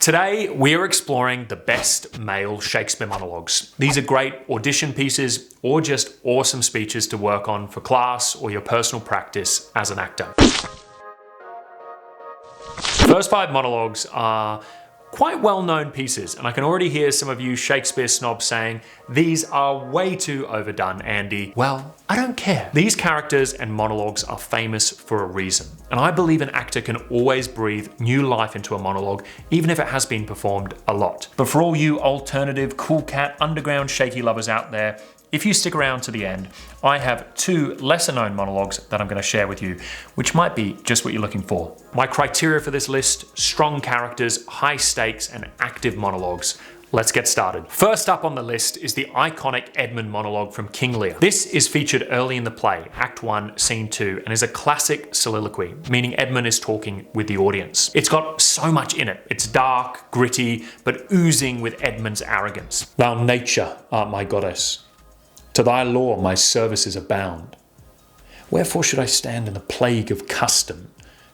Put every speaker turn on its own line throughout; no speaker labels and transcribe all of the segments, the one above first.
Today, we are exploring the best male Shakespeare monologues. These are great audition pieces or just awesome speeches to work on for class or your personal practice as an actor. First 5 monologues are quite well-known pieces, and I can already hear some of you Shakespeare snobs saying, "These are way too overdone, Andy." Well, I don't care. These characters and monologues are famous for a reason, and I believe an actor can always breathe new life into a monologue, even if it has been performed a lot. But for all you alternative, cool cat, underground shaky lovers out there, if you stick around to the end, I have 2 lesser known monologues that I'm going to share with you, which might be just what you're looking for. My criteria for this list: strong characters, high stakes, and active monologues. Let's get started. First up on the list is the iconic Edmund monologue from King Lear. This is featured early in the play, Act 1, Scene 2, and is a classic soliloquy, meaning Edmund is talking with the audience. It's got so much in it. It's dark, gritty, but oozing with Edmund's arrogance. "Thou nature art my goddess. To thy law my services are bound. Wherefore should I stand in the plague of custom,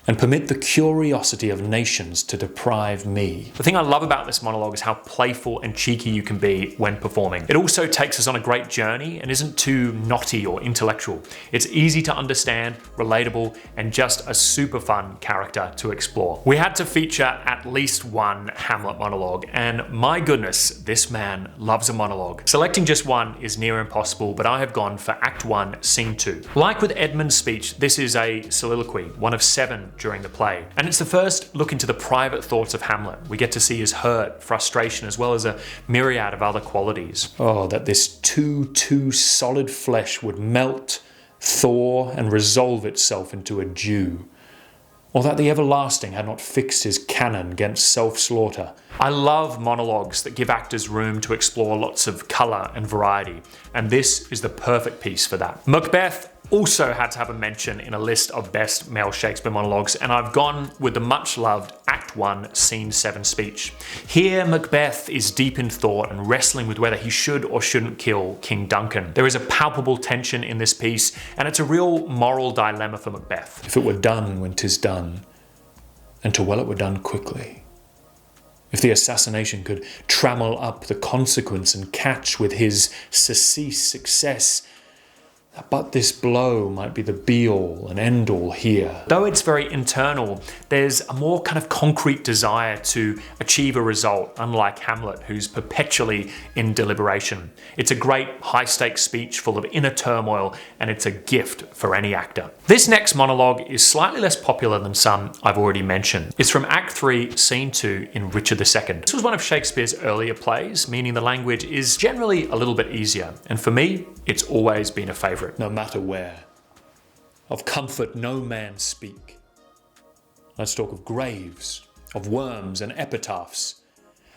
and permit the curiosity of nations to deprive me?" The thing I love about this monologue is how playful and cheeky you can be when performing. It also takes us on a great journey and isn't too knotty or intellectual. It's easy to understand, relatable, and just a super fun character to explore. We had to feature at least one Hamlet monologue, and my goodness, this man loves a monologue. Selecting just one is near impossible, but I have gone for Act 1, Scene 2. Like with Edmund's speech, this is a soliloquy, one of 7 during the play. And it's the first look into the private thoughts of Hamlet. We get to see his hurt, frustration, as well as a myriad of other qualities. "Oh, that this too solid flesh would melt, thaw, and resolve itself into a dew. Or that the everlasting had not fixed his cannon 'gainst self-slaughter." I love monologues that give actors room to explore lots of colour and variety, and this is the perfect piece for that. Macbeth also had to have a mention in a list of best male Shakespeare monologues, and I've gone with the much-loved Act 1, Scene 7 speech. Here, Macbeth is deep in thought and wrestling with whether he should or shouldn't kill King Duncan. There is a palpable tension in this piece, and it's a real moral dilemma for Macbeth. "If it were done when 'tis done, and to well it were done quickly. If the assassination could trammel up the consequence and catch with his surcease success, but this blow might be the be-all and end-all here." Though it's very internal, there's a more kind of concrete desire to achieve a result, unlike Hamlet, who's perpetually in deliberation. It's a great high-stakes speech full of inner turmoil, and it's a gift for any actor. This next monologue is slightly less popular than some I've already mentioned. It's from Act 3, Scene 2 in Richard II. This was one of Shakespeare's earlier plays, meaning the language is generally a little bit easier, and for me, it's always been a favourite. "No matter where, of comfort no man speak. Let's talk of graves, of worms and epitaphs.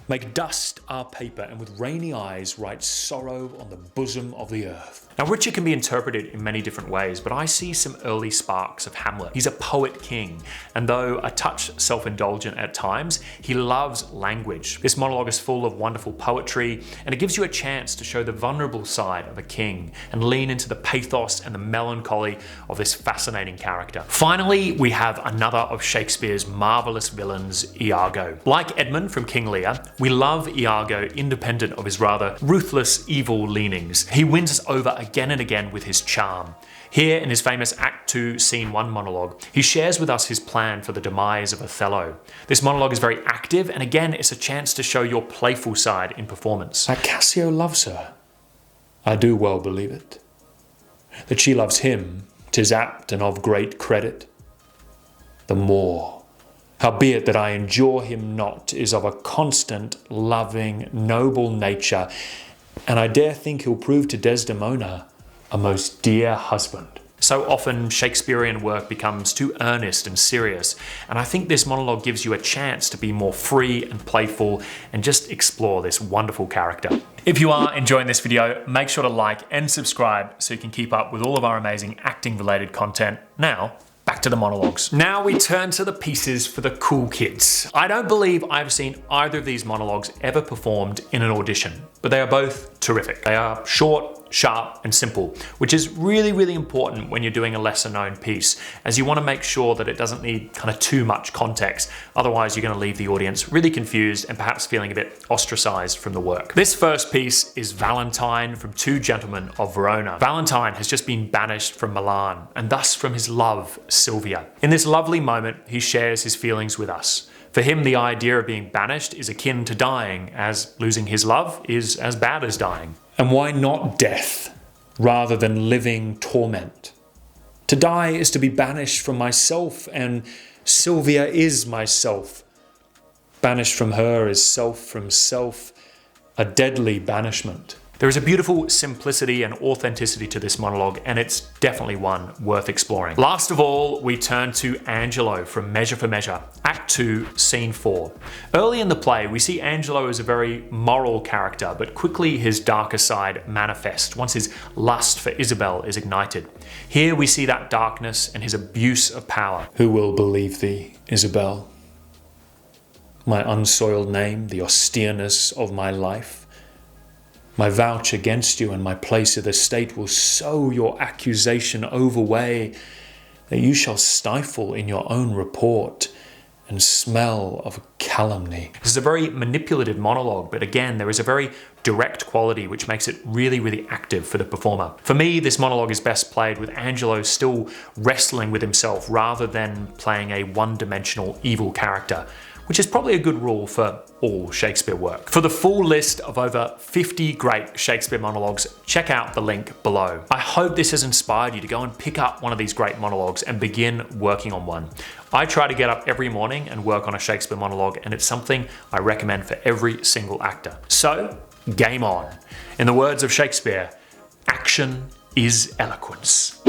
Make dust our paper, and with rainy eyes write sorrow on the bosom of the earth." Now, Richard can be interpreted in many different ways, but I see some early sparks of Hamlet. He's a poet king, and though a touch self-indulgent at times, he loves language. This monologue is full of wonderful poetry, and it gives you a chance to show the vulnerable side of a king and lean into the pathos and the melancholy of this fascinating character. Finally, we have another of Shakespeare's marvelous villains, Iago. Like Edmund from King Lear, we love Iago independent of his rather ruthless, evil leanings. He wins us over again and again with his charm. Here in his famous Act 2, Scene 1 monologue, he shares with us his plan for the demise of Othello. This monologue is very active, and again, it's a chance to show your playful side in performance. "That Cassio loves her, I do well believe it. That she loves him, 'tis apt and of great credit. The more, howbeit that I endure him not, is of a constant, loving, noble nature, and I dare think he'll prove to Desdemona a most dear husband." So often Shakespearean work becomes too earnest and serious, and I think this monologue gives you a chance to be more free and playful and just explore this wonderful character. If you are enjoying this video, make sure to like and subscribe so you can keep up with all of our amazing acting related content. Now, back to the monologues. Now we turn to the pieces for the cool kids. I don't believe I've seen either of these monologues ever performed in an audition, but they are both terrific. They are short, sharp, and simple, which is really, really important when you're doing a lesser known piece, as you want to make sure that it doesn't need kind of too much context. Otherwise, you're going to leave the audience really confused and perhaps feeling a bit ostracized from the work. This first piece is Valentine from Two Gentlemen of Verona. Valentine has just been banished from Milan, and thus from his love, Sylvia. In this lovely moment, he shares his feelings with us. For him, the idea of being banished is akin to dying, as losing his love is as bad as dying. And why not death, rather than living torment? To die is to be banished from myself, and Sylvia is myself. Banished from her is self from self, a deadly banishment. There is a beautiful simplicity and authenticity to this monologue, and it's definitely one worth exploring. Last of all, we turn to Angelo from Measure for Measure, Act 2, Scene 4. Early in the play, we see Angelo as a very moral character, but quickly his darker side manifests once his lust for Isabel is ignited. Here we see that darkness and his abuse of power. Who will believe thee, Isabel? My unsoiled name, the austereness of my life? My vouch against you and my place of the state will so your accusation overweigh that you shall stifle in your own report and smell of calumny. This is a very manipulative monologue, but again, there is a very direct quality which makes it really, really active for the performer. For me, this monologue is best played with Angelo still wrestling with himself rather than playing a one-dimensional evil character, which is probably a good rule for all Shakespeare work. For the full list of over 50 great Shakespeare monologues, check out the link below. I hope this has inspired you to go and pick up one of these great monologues and begin working on one. I try to get up every morning and work on a Shakespeare monologue, and it's something I recommend for every single actor. So, game on. In the words of Shakespeare, action is eloquence.